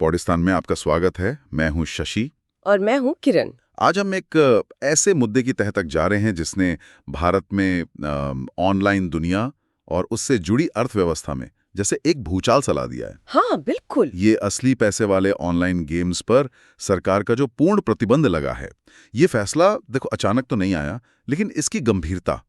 पौडिस्तान में आपका स्वागत है। मैं हूं शशि और मैं हूँ किरण। आज हम एक ऐसे मुद्दे की तह तक जा रहे हैं जिसने भारत में ऑनलाइन दुनिया और उससे जुड़ी अर्थव्यवस्था में जैसे एक भूचाल सा ला दिया है। हाँ बिल्कुल। ये असली पैसे वाले ऑनलाइन गेम्स पर सरकार का जो पूर्ण प्रतिबंध लगा है, ये फैसला देखो अचानक तो नहीं आया, लेकिन इसकी गंभीरता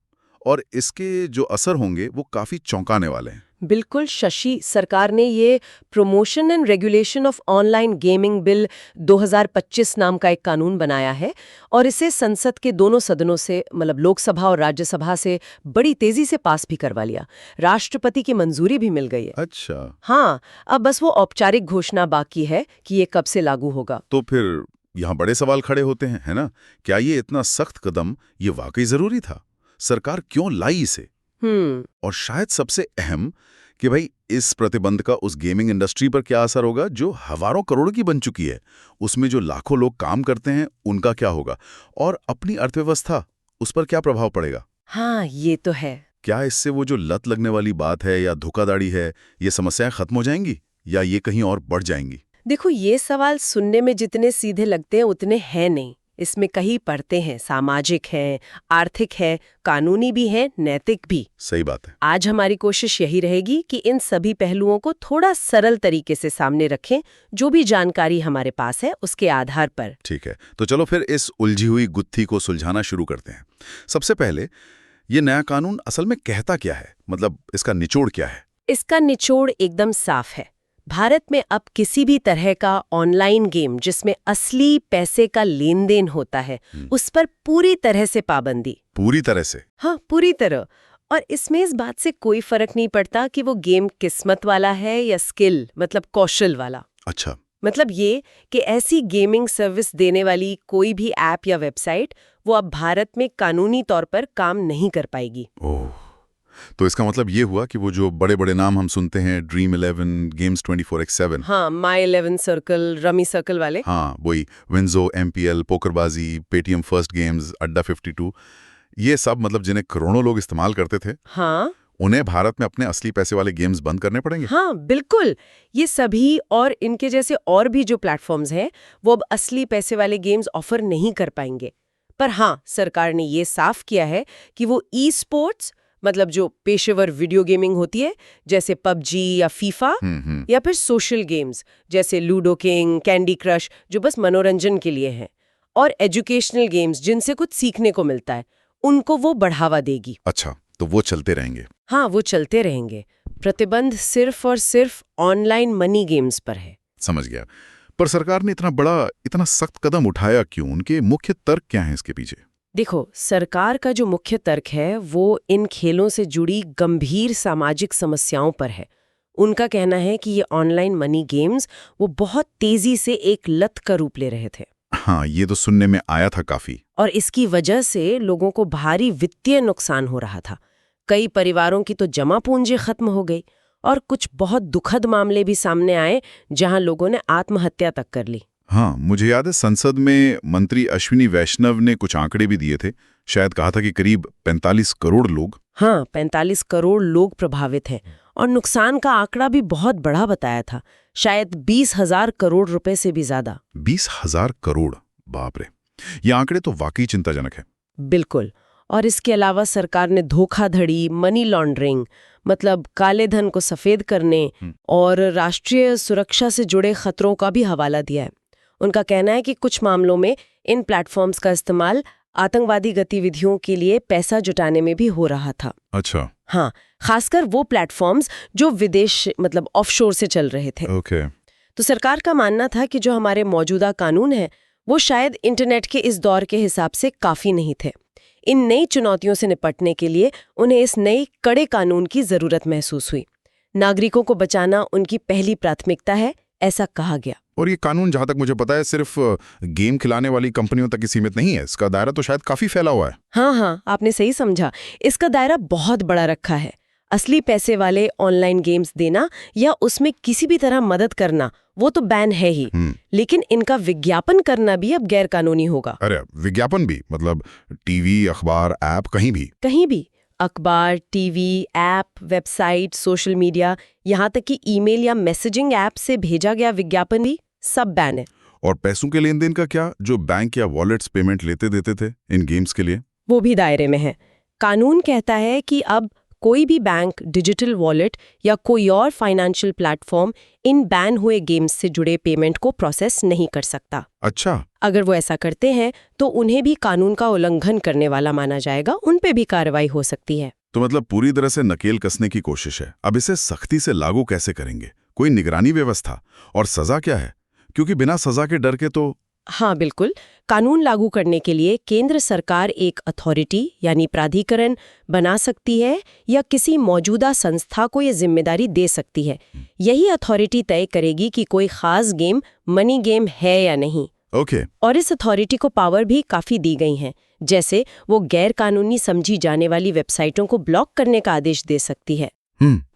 और इसके जो असर होंगे वो काफी चौंकाने वाले हैं। बिल्कुल शशि, सरकार ने ये promotion and regulation of online gaming bill 2025 नाम का एक कानून बनाया है और इसे संसद के दोनों सदनों से मतलब लोकसभा और राज्यसभा से बड़ी तेजी से पास भी करवा लिया। राष्ट्रपति की मंजूरी भी मिल गई है। अच्छा, हाँ, अब बस वो औपचारिक घोषणा बाकी है कि ये कब से लागू होगा। तो फिर यहाँ बड़े सवाल खड़े होते हैं, है ना? क्या ये इतना सख्त कदम ये वाकई जरूरी था? सरकार क्यों लाई इसे? और शायद सबसे अहम कि भाई इस प्रतिबंध का उस गेमिंग इंडस्ट्री पर क्या असर होगा जो हजारों करोड़ की बन चुकी है। उसमें जो लाखों लोग काम करते हैं उनका क्या होगा, और अपनी अर्थव्यवस्था उस पर क्या प्रभाव पड़ेगा? हाँ, ये तो है। क्या इससे वो जो लत लगने वाली बात है या धोखाधड़ी है, ये समस्याएं खत्म हो जाएंगी या ये कहीं और बढ़ जाएंगी? देखो, ये सवाल सुनने में जितने सीधे लगते हैं उतने हैं नहीं। इसमें कई परतें हैं, सामाजिक है, आर्थिक है, कानूनी भी है, नैतिक भी। सही बात है। आज हमारी कोशिश यही रहेगी कि इन सभी पहलुओं को थोड़ा सरल तरीके से सामने रखें, जो भी जानकारी हमारे पास है उसके आधार पर। ठीक है, तो चलो फिर इस उलझी हुई गुत्थी को सुलझाना शुरू करते हैं। सबसे पहले, ये नया कानून असल में कहता क्या है? मतलब इसका निचोड़ क्या है? इसका निचोड़ एकदम साफ है। भारत में अब किसी भी तरह का ऑनलाइन गेम जिसमें असली पैसे का लेन देन होता है, उस पर पूरी तरह से पाबंदी। पूरी तरह से? हाँ, पूरी तरह। और इसमें इस बात से कोई फर्क नहीं पड़ता कि वो गेम किस्मत वाला है या स्किल मतलब कौशल वाला। अच्छा। मतलब ये कि ऐसी गेमिंग सर्विस देने वाली कोई भी ऐप या वेबसाइट वो अब भारत में कानूनी तौर पर काम नहीं कर पाएगी। ओह, तो इसका मतलब ये हुआ कि वो जो बड़े बड़े नाम हम सुनते हैं, ड्रीम 11, गेम्स 24x7, हाँ, माई 11 सर्कल, रमी सर्कल वाले, हाँ वही, WinZO, MPL, पोकरबाजी, Paytm first games, अड्डा 52, ये सब मतलब जिन्हें करोड़ों लोग इस्तेमाल करते थे, हाँ, उन्हें भारत में अपने असली पैसे वाले गेम्स बंद करने पड़ेंगे? हाँ बिल्कुल। ये सभी और इनके जैसे और भी जो प्लेटफॉर्म्स हैं वो अब असली पैसे वाले गेम्स ऑफर नहीं कर पाएंगे। पर हाँ, सरकार ने ये साफ किया है कि वो ई स्पोर्ट्स मतलब जो पेशेवर वीडियो गेमिंग होती है जैसे पबजी या फीफा, या फिर सोशल गेम्स जैसे लूडो किंग, कैंडी क्रश जो बस मनोरंजन के लिए हैं, और एजुकेशनल गेम्स जिनसे कुछ सीखने को मिलता है, उनको वो बढ़ावा देगी। अच्छा, तो वो चलते रहेंगे? हाँ, वो चलते रहेंगे। प्रतिबंध सिर्फ और सिर्फ ऑनलाइन मनी गेम्स पर है। समझ गया। पर सरकार ने इतना सख्त कदम उठाया क्यों? उनके मुख्य तर्क क्या हैं इसके पीछे? देखो, सरकार का जो मुख्य तर्क है वो इन खेलों से जुड़ी गंभीर सामाजिक समस्याओं पर है। उनका कहना है कि ये ऑनलाइन मनी गेम्स वो बहुत तेजी से एक लत का रूप ले रहे थे। हाँ, ये तो सुनने में आया था काफी। और इसकी वजह से लोगों को भारी वित्तीय नुकसान हो रहा था। कई परिवारों की तो जमा पूंजी खत्म हो गई और कुछ बहुत दुखद मामले भी सामने आए जहां लोगों ने आत्महत्या तक कर ली। हाँ, मुझे याद है संसद में मंत्री अश्विनी वैष्णव ने कुछ आंकड़े भी दिए थे। शायद कहा था कि करीब 45 करोड़ लोग। हाँ, 45 करोड़ लोग प्रभावित हैं और नुकसान का आंकड़ा भी बहुत बड़ा बताया था, शायद 20,000 करोड़ रुपए से भी ज्यादा। 20,000 करोड़, बाप रे! ये आंकड़े तो वाकई चिंताजनक है। बिल्कुल। और इसके अलावा सरकार ने धोखाधड़ी, मनी लॉन्ड्रिंग मतलब काले धन को सफेद करने और राष्ट्रीय सुरक्षा से जुड़े खतरों का भी हवाला दिया है। उनका कहना है कि कुछ मामलों में इन प्लेटफॉर्म्स का इस्तेमाल आतंकवादी गतिविधियों के लिए पैसा जुटाने में भी हो रहा था। अच्छा। हाँ, खासकर वो प्लेटफॉर्म्स जो विदेश मतलब ऑफशोर से चल रहे थे। ओके। तो सरकार का मानना था कि जो हमारे मौजूदा कानून हैं वो शायद इंटरनेट के इस दौर के हिसाब से काफी नहीं थे। इन नई चुनौतियों से निपटने के लिए उन्हें इस नए कड़े कानून की जरूरत महसूस हुई। नागरिकों को बचाना उनकी पहली प्राथमिकता है, ऐसा कहा गया। और ये कानून जहां तक मुझे पता है सिर्फ गेम खिलाने वाली कंपनियों तक ही सीमित नहीं है, इसका दायरा तो शायद काफी फैला हुआ है। हाँ, आपने सही समझा। इसका दायरा बहुत बड़ा रखा है। असली पैसे वाले ऑनलाइन गेम्स देना या उसमें किसी भी तरह मदद करना वो तो बैन है ही, लेकिन इनका विज्ञापन करना भी अब गैर कानूनी होगा। अरे, विज्ञापन भी? मतलब टीवी, अखबार, ऐप, कहीं भी? कहीं भी। अखबार, TV, app, website, social media, यहाँ तक कि ईमेल या मैसेजिंग ऐप से भेजा गया विज्ञापन भी सब बैन है। और पैसों के लेन देन का क्या, जो बैंक या वॉलेट्स पेमेंट लेते देते थे इन गेम्स के लिए? वो भी दायरे में है। कानून कहता है कि अब कोई भी बैंक, डिजिटल वॉलेट या कोई और फाइनेंशियल प्लेटफॉर्म इन बैन हुए गेम्स से जुड़े पेमेंट को प्रोसेस नहीं कर सकता। अच्छा। अगर वो ऐसा करते हैं तो उन्हें भी कानून का उल्लंघन करने वाला माना जाएगा, उन पे भी कार्रवाई हो सकती है। तो मतलब पूरी तरह से नकेल कसने की कोशिश है। अब इसे सख्ती से लागू कैसे करेंगे? कोई निगरानी व्यवस्था? और सजा क्या है? क्योंकि बिना सजा के डर के तो... हाँ बिल्कुल, कानून लागू करने के लिए केंद्र सरकार एक अथॉरिटी यानी प्राधिकरण बना सकती है या किसी मौजूदा संस्था को ये जिम्मेदारी दे सकती है। यही अथॉरिटी तय करेगी कि कोई खास गेम मनी गेम है या नहीं। ओके। और इस अथॉरिटी को पावर भी काफी दी गई हैं, जैसे वो गैर कानूनी समझी जाने वाली वेबसाइटों को ब्लॉक करने का आदेश दे सकती है।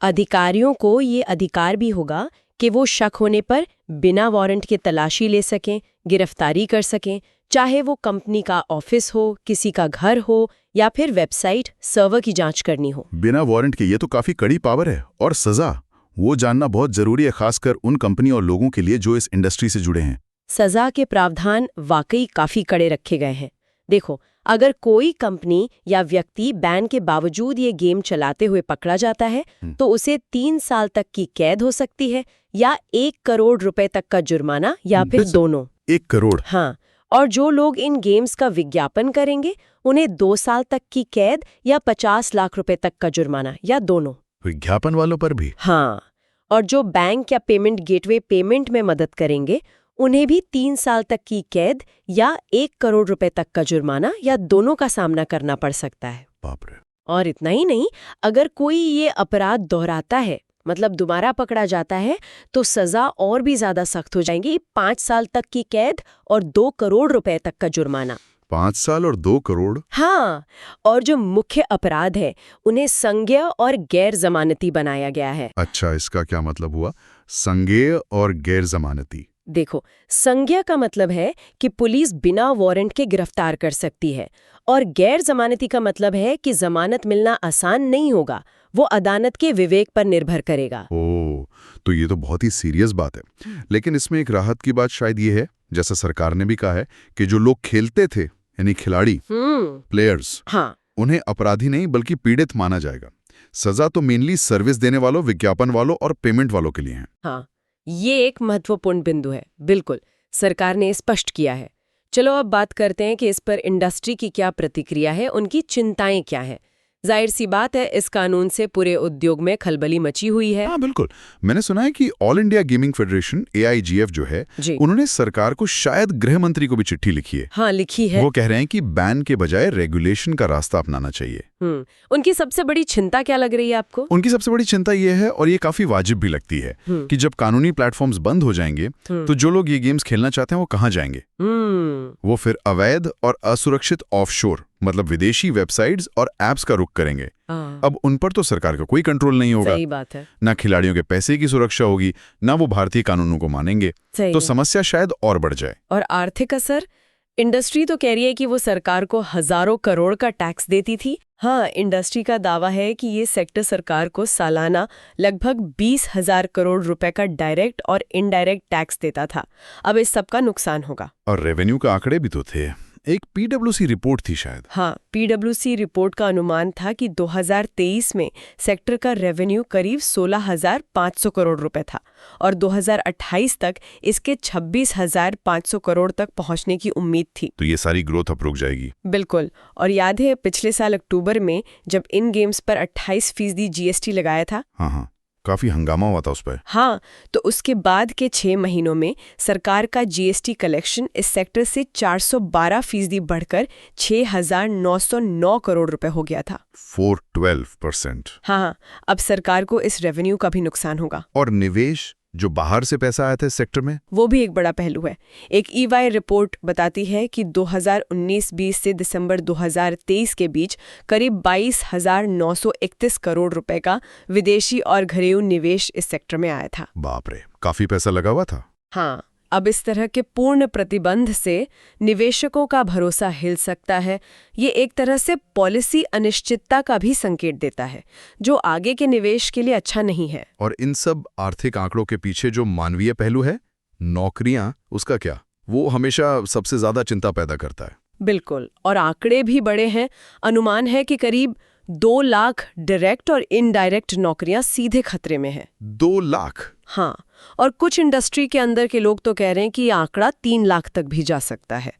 अधिकारियों को ये अधिकार भी होगा कि वो शक होने पर बिना वारंट के तलाशी ले सकें, गिरफ्तारी कर सकें, चाहे वो कंपनी का ऑफिस हो, किसी का घर हो या फिर वेबसाइट सर्वर की जांच करनी हो। बिना वारंट के ये तो काफी कड़ी पावर है। और सजा, वो जानना बहुत जरूरी है, खासकर उन कंपनी और लोगों के लिए जो इस इंडस्ट्री से जुड़े हैं। सजा के प्रावधान वाकई काफी कड़े रखे गए हैं। देखो, अगर कोई कंपनी या व्यक्ति बैन के बावजूद ये गेम चलाते हुए पकड़ा जाता है तो उसे 3 साल तक की कैद हो सकती है या 1 करोड़ रुपए तक का जुर्माना या फिर दोनों। 1 करोड़? हाँ। और जो लोग इन गेम्स का विज्ञापन करेंगे उन्हें 2 साल तक की कैद या 50 लाख रुपए तक का जुर्माना या दोनों। विज्ञापन वालों पर भी? हाँ। और जो बैंक या पेमेंट गेटवे पेमेंट में मदद करेंगे उन्हें भी 3 साल तक की कैद या 1 करोड़ रुपए तक का जुर्माना या दोनों का सामना करना पड़ सकता है। बाप रे। और इतना ही नहीं, अगर कोई ये अपराध दोहराता है, मतलब दोबारा पकड़ा जाता है, तो सजा और भी ज्यादा सख्त हो जाएंगी। 5 साल तक की कैद और 2 करोड़ रुपए तक का जुर्माना। 5 साल और 2 करोड़? हाँ। और जो मुख्य अपराध है उन्हें संज्ञेय और गैर जमानती बनाया गया है। अच्छा, इसका क्या मतलब हुआ, संज्ञेय और गैर जमानती? देखो, संज्ञेय का मतलब है कि पुलिस बिना वारंट के गिरफ्तार कर सकती है, और गैर जमानती का मतलब है कि जमानत मिलना आसान नहीं होगा, वो अदालत के विवेक पर निर्भर करेगा। ओह, तो ये तो बहुत ही सीरियस बात है। लेकिन इसमें एक राहत की बात शायद ये है, जैसा सरकार ने भी कहा है, कि जो लोग खेलते थे यानी खिलाड़ी, प्लेयर्स, हाँ, उन्हें अपराधी नहीं बल्कि पीड़ित माना जाएगा। सजा तो मेनली सर्विस देने वालों, विज्ञापन वालों और पेमेंट वालों के लिए है। हाँ, ये एक महत्वपूर्ण बिंदु है। बिल्कुल, सरकार ने स्पष्ट किया है। चलो अब बात करते हैं कि इस पर इंडस्ट्री की क्या प्रतिक्रिया है, उनकी चिंताएं क्या हैं। जाहिर सी बात है, इस कानून से पूरे उद्योग में खलबली मची हुई है। हाँ बिल्कुल, मैंने सुना है कि all India gaming federation AIGF जो है, उन्होंने सरकार को, शायद गृह मंत्री को भी चिट्ठी लिखी है। हाँ, लिखी है। वो कह रहे हैं कि बैन के बजाय रेगुलेशन का रास्ता अपनाना चाहिए। उनकी सबसे बड़ी चिंता क्या लग रही है आपको? उनकी सबसे बड़ी चिंता ये है, और ये काफी वाजिब भी लगती है, कि जब कानूनी प्लेटफॉर्म्स बंद हो जाएंगे तो जो लोग ये गेम्स खेलना चाहते हैं वो कहाँ जाएंगे? वो फिर अवैध और असुरक्षित ऑफशोर, मतलब विदेशी वेबसाइट्स और एप्स का रुख करेंगे। अब उन पर तो सरकार का कोई कंट्रोल नहीं होगा। सही बात है। ना खिलाड़ियों के पैसे की सुरक्षा होगी, ना वो भारतीय कानूनों को मानेंगे। तो समस्या शायद और बढ़ जाए। और आर्थिक असर? इंडस्ट्री तो कह रही है कि वो सरकार को हजारों करोड़ का टैक्स देती थी। हाँ, इंडस्ट्री का दावा है कि ये सेक्टर सरकार को सालाना लगभग 20,000 करोड़ रुपए का डायरेक्ट और इनडायरेक्ट टैक्स देता था। अब इस सब का नुकसान होगा। और रेवेन्यू का आंकड़े भी तो थे, एक PwC रिपोर्ट थी शायद। हाँ, PwC रिपोर्ट का अनुमान था कि 2023 में सेक्टर का रेवेन्यू करीब 16,500 करोड़ रुपए था और 2028 तक इसके 26,500 करोड़ तक पहुंचने की उम्मीद थी। तो ये सारी ग्रोथ अब रुक जाएगी। बिल्कुल। और याद है पिछले साल अक्टूबर में जब इन गेम्स पर 28% GST लगाया था? हाँ, काफी हंगामा हुआ था उस पर। हाँ, तो उसके बाद के 6 महीनों में सरकार का GST कलेक्शन इस सेक्टर से 412% बढ़कर 6,909 करोड़ रुपए हो गया था। 412%। हाँ, अब सरकार को इस रेवेन्यू का भी नुकसान होगा। और निवेश जो बाहर से पैसा आया था इस सेक्टर में, वो भी एक बड़ा पहलू है। एक EY रिपोर्ट बताती है कि 2019-20 से दिसंबर 2023 के बीच करीब 22,931 करोड़ रुपए का विदेशी और घरेलू निवेश इस सेक्टर में आया था। बाप रे, काफी पैसा लगा हुआ था। हाँ, अब इस तरह के पूर्ण प्रतिबंध से निवेशकों का भरोसा हिल सकता है। ये एक तरह से पॉलिसी अनिश्चितता का भी संकेत देता है, जो आगे के निवेश के लिए अच्छा नहीं है। और इन सब आर्थिक आंकड़ों के पीछे जो मानवीय पहलू है, नौकरियां, उसका क्या? वो हमेशा सबसे ज्यादा चिंता पैदा करता है। बिल्कुल, और आंकड़े भी बड़े हैं। अनुमान है कि करीब 2 लाख डायरेक्ट और इनडायरेक्ट नौकरियां सीधे खतरे में हैं। 2 लाख? हाँ, और कुछ इंडस्ट्री के अंदर के लोग तो कह रहे हैं कि ये आंकड़ा 3 लाख तक भी जा सकता है।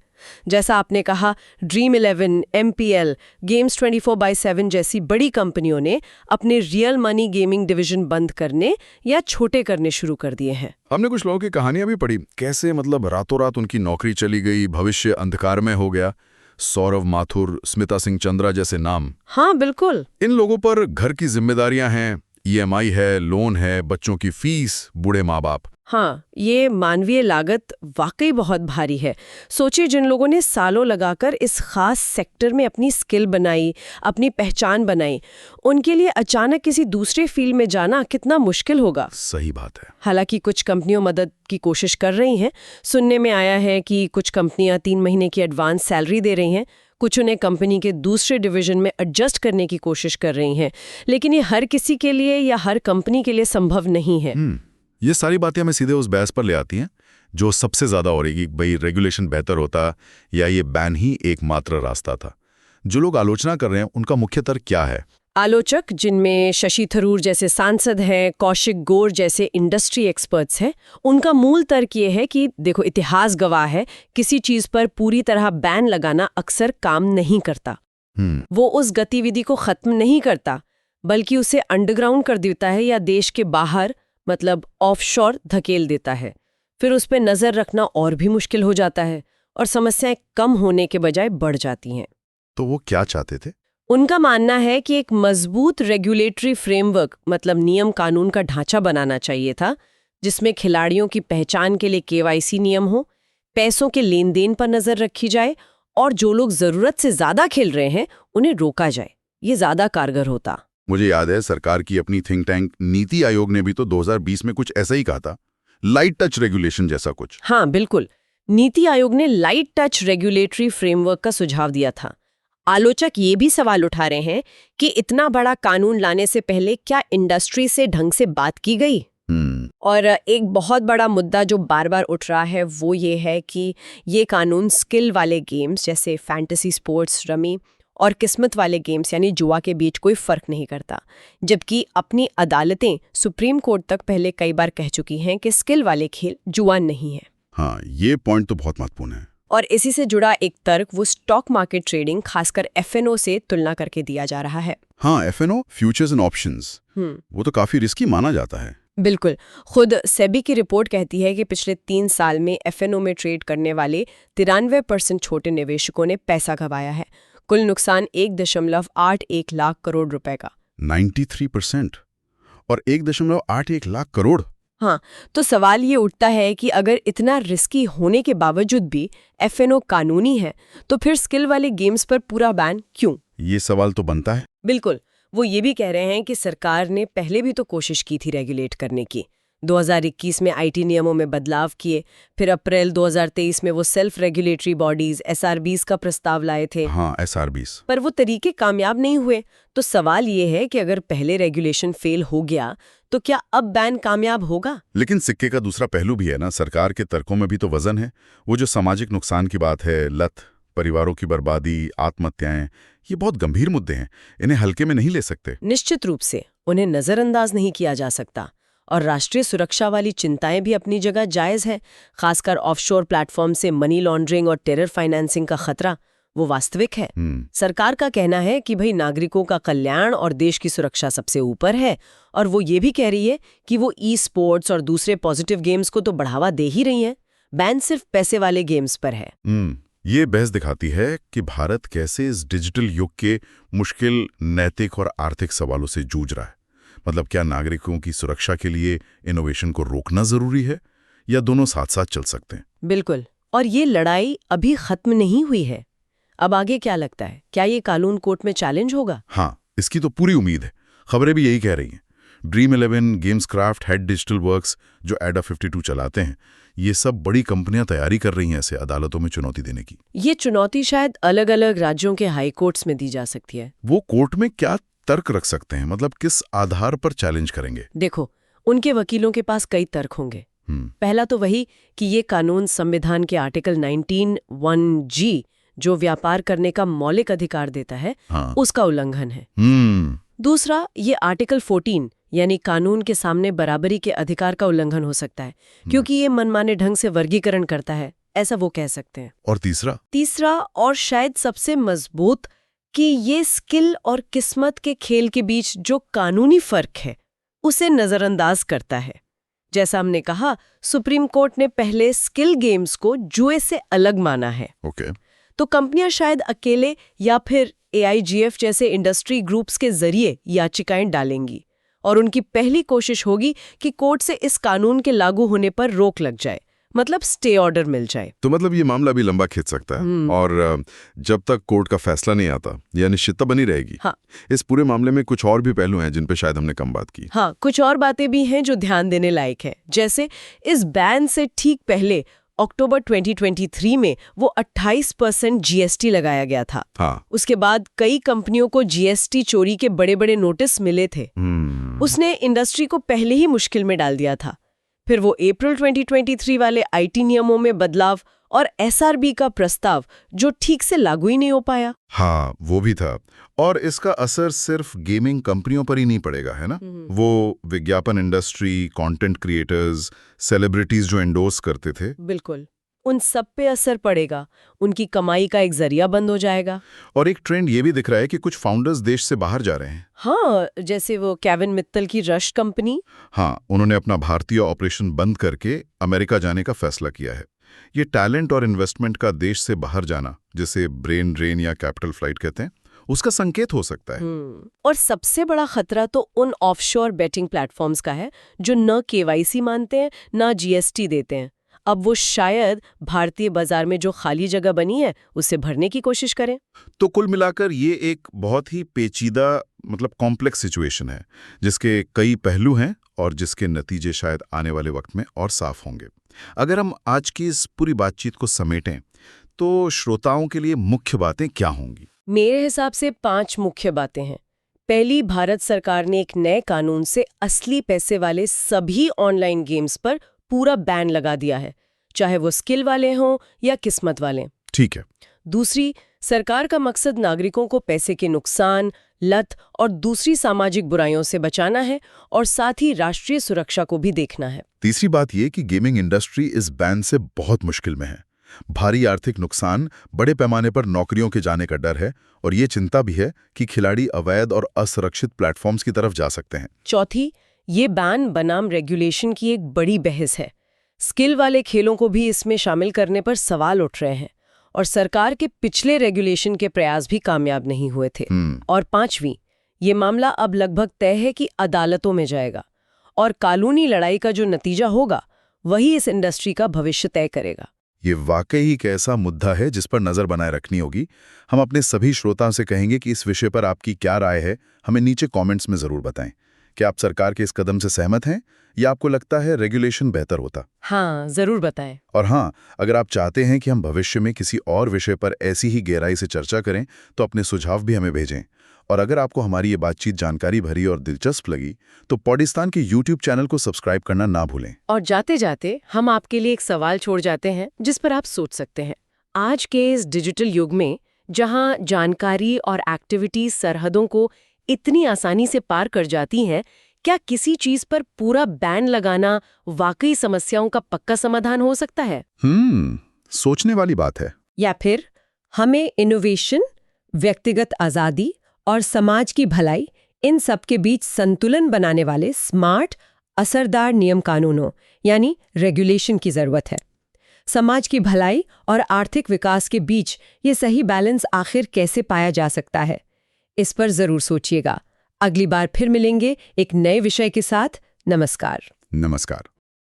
जैसा आपने कहा, ड्रीम 11, MPL, गेम्स 24/7 जैसी बड़ी कंपनियों ने अपने रियल मनी गेमिंग डिवीजन बंद करने या छोटे करने शुरू कर दिए हैं। हमने कुछ लोगों की कहानियां भी पढ़ी, कैसे मतलब रातों रात उनकी नौकरी चली गई, भविष्य अंधकार में हो गया। सौरव माथुर, स्मिता सिंह चंद्रा जैसे नाम। हाँ बिल्कुल। इन लोगों पर घर की जिम्मेदारियां हैं, EMI है, लोन है, बच्चों की फीस, बूढ़े माँ बाप। हाँ, ये मानवीय लागत वाकई बहुत भारी है। सोचिए, जिन लोगों ने सालों लगाकर इस खास सेक्टर में अपनी स्किल बनाई, अपनी पहचान बनाई, उनके लिए अचानक किसी दूसरे फील्ड में जाना कितना मुश्किल होगा। सही बात है। हालांकि कुछ कंपनियों मदद की कोशिश कर रही हैं। सुनने में आया है कि कुछ कंपनियां 3 महीने की एडवांस सैलरी दे रही हैं, कुछ उन्हें कंपनी के दूसरे डिवीजन में एडजस्ट करने की कोशिश कर रही हैं। लेकिन ये हर किसी के लिए या हर कंपनी के लिए संभव नहीं है। ये सारी बातें हमें सीधे उस बहस पर ले आती हैं जो सबसे ज्यादा हो रही, भाई रेगुलेशन बेहतर होता या ये बैन ही एकमात्र रास्ता था। जो लोग आलोचना कर रहे हैं उनका मुख्य तर्क क्या है? आलोचक, जिनमें शशि थरूर जैसे सांसद हैं, कौशिक गौर जैसे इंडस्ट्री एक्सपर्ट्स हैं, उनका मूल तर्क ये है कि देखो, इतिहास गवाह है, किसी चीज पर पूरी तरह बैन लगाना अक्सर काम नहीं करता। वो उस गतिविधि को खत्म नहीं करता, बल्कि उसे अंडरग्राउंड कर देता है या देश के बाहर, मतलब ऑफशोर धकेल देता है। फिर उस पर नजर रखना और भी मुश्किल हो जाता है और समस्याएं कम होने के बजाय बढ़ जाती हैं। तो वो क्या चाहते थे? उनका मानना है कि एक मजबूत रेगुलेटरी फ्रेमवर्क, मतलब नियम कानून का ढांचा बनाना चाहिए था, जिसमें खिलाड़ियों की पहचान के लिए KYC नियम हो, पैसों के लेन देन पर नजर रखी जाए और जो लोग जरूरत से ज्यादा खेल रहे हैं उन्हें रोका जाए। ये ज्यादा कारगर होता। मुझे याद है सरकार की अपनी थिंक टैंक नीति आयोग ने भी तो 2020 में कुछ ऐसा ही कहा था, लाइट टच रेगुलेशन जैसा कुछ। हाँ बिल्कुल, नीति आयोग ने लाइट टच रेगुलेटरी फ्रेमवर्क का सुझाव दिया था। आलोचक ये भी सवाल उठा रहे हैं कि इतना बड़ा कानून लाने से पहले क्या इंडस्ट्री से ढंग से बात की गई? और एक बहुत बड़ा मुद्दा जो बार बार उठ रहा है वो ये है कि ये कानून स्किल वाले गेम्स जैसे फैंटेसी स्पोर्ट्स, रमी और किस्मत वाले गेम्स यानी जुआ के बीच कोई फर्क नहीं करता, जबकि अपनी अदालतें सुप्रीम कोर्ट तक पहले कई बार कह चुकी हैं कि स्किल वाले खेल जुआ नहीं है। हाँ, ये पॉइंट तो बहुत महत्वपूर्ण है। और इसी से जुड़ा एक तर्क वो स्टॉक मार्केट ट्रेडिंग, खासकर FNO से तुलना करके दिया जा रहा है। हाँ, FNO, फ्यूचर्स एंड ऑप्शंस, वो तो काफी रिस्की माना जाता है। बिल्कुल, खुद सेबी की रिपोर्ट कहती है कि पिछले 3 साल में FNO में ट्रेड करने वाले 93% छोटे निवेशकों ने पैसा गंवाया है। कुल नुकसान 1.81 लाख करोड़ रुपए का। 93% और 1.81 लाख करोड़। हाँ, तो सवाल ये उठता है कि अगर इतना रिस्की होने के बावजूद भी FNO कानूनी है, तो फिर स्किल वाले गेम्स पर पूरा बैन क्यों? ये सवाल तो बनता है। बिल्कुल, वो ये भी कह रहे हैं कि सरकार ने पहले भी तो कोशिश की थी रेगुलेट करने की। 2021 में IT नियमों में बदलाव किए, फिर अप्रैल 2023 में वो सेल्फ रेगुलेटरी बॉडीज SRBs का प्रस्ताव लाए थे। हाँ, SRBs, पर वो तरीके कामयाब नहीं हुए। तो सवाल ये है कि अगर पहले रेगुलेशन फेल हो गया तो क्या अब बैन कामयाब होगा? लेकिन सिक्के का दूसरा पहलू भी है ना, सरकार के तर्कों में भी तो वजन है। वो जो सामाजिक नुकसान की बात है, लत, परिवारों की बर्बादी, आत्महत्याएं, ये बहुत गंभीर मुद्दे हैं, इन्हें हल्के में नहीं ले सकते। निश्चित रूप से उन्हें नजरअंदाज नहीं किया जा सकता। और राष्ट्रीय सुरक्षा वाली चिंताएं भी अपनी जगह जायज है, खासकर ऑफशोर प्लेटफॉर्म से मनी लॉन्ड्रिंग और टेरर फाइनेंसिंग का खतरा वो वास्तविक है। सरकार का कहना है कि भाई नागरिकों का कल्याण और देश की सुरक्षा सबसे ऊपर है, और वो ये भी कह रही है कि वो ई-स्पोर्ट्स और दूसरे पॉजिटिव गेम्स को तो बढ़ावा दे ही रही है, बैन सिर्फ पैसे वाले गेम्स पर है। ये बहस दिखाती है कि भारत कैसे इस डिजिटल युग के मुश्किल नैतिक और आर्थिक सवालों से जूझ रहा है। मतलब क्या नागरिकों की सुरक्षा के लिए इनोवेशन को रोकना जरूरी है या दोनों साथ साथ चल सकते हैं? बिल्कुल, और ये लड़ाई अभी खत्म नहीं हुई है। अब आगे क्या लगता है, क्या ये कानून कोर्ट में चैलेंज होगा? हाँ, इसकी तो पूरी उम्मीद है। खबरें भी यही कह रही हैं। Dream 11, Gameskraft, head digital works जो एडा 52 चलाते हैं, ये सब बड़ी कंपनियां तैयारी कर रही हैं ऐसे अदालतों में चुनौती देने की। ये चुनौती शायद अलग अलग राज्यों के हाई कोर्ट्स में दी जा सकती है। वो कोर्ट में क्या तर्क रख सकते हैं, मतलब किस आधार पर चैलेंज करेंगे? देखो, उनके वकीलों के पास कई तर्क होंगे। पहला तो वही कि ये कानून संविधान के आर्टिकल 19(1)(g जो व्यापार करने का मौलिक अधिकार देता है, हाँ। उसका उल्लंघन है। दूसरा, ये आर्टिकल 14 यानी कानून के सामने बराबरी के अधिकार का उल्लंघन हो सकता है, क्योंकि ये मनमाने ढंग से वर्गीकरण करता है, ऐसा वो कह सकते हैं। और तीसरा और शायद सबसे मजबूत, कि ये स्किल और किस्मत के खेल के बीच जो कानूनी फर्क है उसे नजरअंदाज करता है। जैसा हमने कहा, सुप्रीम कोर्ट ने पहले स्किल गेम्स को जुए से अलग माना है। तो कंपनियां शायद अकेले या फिर AIGF जैसे इंडस्ट्री ग्रुप्स के जरिए याचिकाएं डालेंगी, और उनकी पहली कोशिश होगी कि कोर्ट से इस कानून के लागू होने पर रोक लग जाए, मतलब स्टे ऑर्डर मिल जाए। तो मतलब ये मामला भी लंबा खिंच सकता है, और जब तक कोर्ट का फैसला नहीं आता यह अनिश्चितता बनी रहेगी। हाँ। इस पूरे मामले में कुछ और भी पहलू हैं जिन पे शायद हमने कम बात की। हाँ, कुछ और बातें भी हैं जो ध्यान देने लायक है। जैसे इस बैन से ठीक पहले अक्टूबर 2023 में वो 28% GST लगाया गया था। हाँ। उसके बाद कई कंपनियों को GST चोरी के बड़े बड़े नोटिस मिले थे। उसने इंडस्ट्री को पहले ही मुश्किल में डाल दिया था। फिर वो अप्रैल 2023 वाले IT नियमों में बदलाव और SRB का प्रस्ताव जो ठीक से लागू ही नहीं हो पाया। हाँ, वो भी था। और इसका असर सिर्फ गेमिंग कंपनियों पर ही नहीं पड़ेगा, है ना? वो विज्ञापन इंडस्ट्री, कंटेंट क्रिएटर्स, सेलिब्रिटीज जो एंडोर्स करते थे, बिल्कुल, उन सब पे असर पड़ेगा। उनकी कमाई का एक जरिया बंद हो जाएगा। और एक ट्रेंड ये भी दिख रहा है कि कुछ फाउंडर्स देश से बाहर जा रहे हैं। हाँ, जैसे वो केविन मित्तल की रश कंपनी। हाँ, उन्होंने अपना भारतीय ऑपरेशन बंद करके अमेरिका जाने का फैसला किया है। ये टैलेंट और इन्वेस्टमेंट का देश से बाहर जाना, जिसे ब्रेन ड्रेन या कैपिटल फ्लाइट कहते हैं, उसका संकेत हो सकता है। और सबसे बड़ा खतरा तो उन ऑफशोर बेटिंग प्लेटफॉर्म्स का है जो न KYC मानते हैं, न GST देते हैं। अब वो शायद भारतीय बाजार में जो खाली जगह बनी है उसे भरने की कोशिश करें। तो कुल मिलाकर ये एक बहुत ही पेचीदा, मतलब कॉम्प्लेक्स सिचुएशन है, जिसके कई पहलू हैं और जिसके नतीजे शायद आने वाले वक्त में और साफ होंगे। अगर हम आज की इस पूरी बातचीत को समेटें तो श्रोताओं के लिए मुख्य बातें क्या होंगी? मेरे हिसाब से 5 मुख्य बातें हैं। पहली, भारत सरकार ने एक नए कानून से असली पैसे वाले सभी ऑनलाइन गेम्स पर पूरा बैन लगा दिया है, चाहे वो स्किल वाले हों या किस्मत वाले। ठीक है। दूसरी, सरकार का मकसद नागरिकों को पैसे के नुकसान, लत और दूसरी सामाजिक बुराइयों से बचाना है, और साथ ही राष्ट्रीय सुरक्षा को भी देखना है। तीसरी बात यह कि गेमिंग इंडस्ट्री इस बैन से बहुत मुश्किल में है। भारी आर्थिक नुकसान, बड़े पैमाने पर नौकरियों के जाने का डर है, और ये चिंता भी है कि खिलाड़ी अवैध और असुरक्षित प्लेटफॉर्म्स की तरफ जा सकते हैं। चौथी, ये बैन बनाम रेगुलेशन की एक बड़ी बहस है। स्किल वाले खेलों को भी इसमें शामिल करने पर सवाल उठ रहे हैं, और सरकार के पिछले रेगुलेशन के प्रयास भी कामयाब नहीं हुए थे। और पांचवी, ये मामला अब लगभग तय है कि अदालतों में जाएगा, और कानूनी लड़ाई का जो नतीजा होगा वही इस इंडस्ट्री का भविष्य तय करेगा। ये वाकई एक ऐसा मुद्दा है जिस पर नजर बनाए रखनी होगी। हम अपने सभी श्रोताओं से कहेंगे कि इस विषय पर आपकी क्या राय है, हमें नीचे कमेंट्स में जरूर बताएं। क्या आप सरकार के इस कदम से सहमत हैं या आपको लगता है रेगुलेशन बेहतर होता? हाँ, जरूर बताएं। और हाँ, अगर आप चाहते हैं कि हम भविष्य में किसी और विषय पर ऐसी ही गहराई से चर्चा करें तो अपने सुझाव भी हमें भेजें। और अगर आपको हमारी ये बातचीत जानकारी भरी और दिलचस्प लगी तो पॉडिस्तान के YouTube चैनल को सब्सक्राइब करना ना भूलें। और जाते जाते हम आपके लिए एक सवाल छोड़ जाते हैं जिस पर आप सोच सकते हैं। आज के इस डिजिटल युग में जहां जानकारी और एक्टिविटीज सरहदों को इतनी आसानी से पार कर जाती हैं, क्या किसी चीज पर पूरा बैन लगाना वाकई समस्याओं का पक्का समाधान हो सकता है? सोचने वाली बात है। या फिर हमें इनोवेशन, व्यक्तिगत आजादी और समाज की भलाई, इन सब के बीच संतुलन बनाने वाले स्मार्ट, असरदार नियम कानूनों यानी रेगुलेशन की जरूरत है। समाज की भलाई और आर्थिक विकास के बीच ये सही बैलेंस आखिर कैसे पाया जा सकता है, इस पर जरूर सोचिएगा। अगली बार फिर मिलेंगे एक नए विषय के साथ। नमस्कार।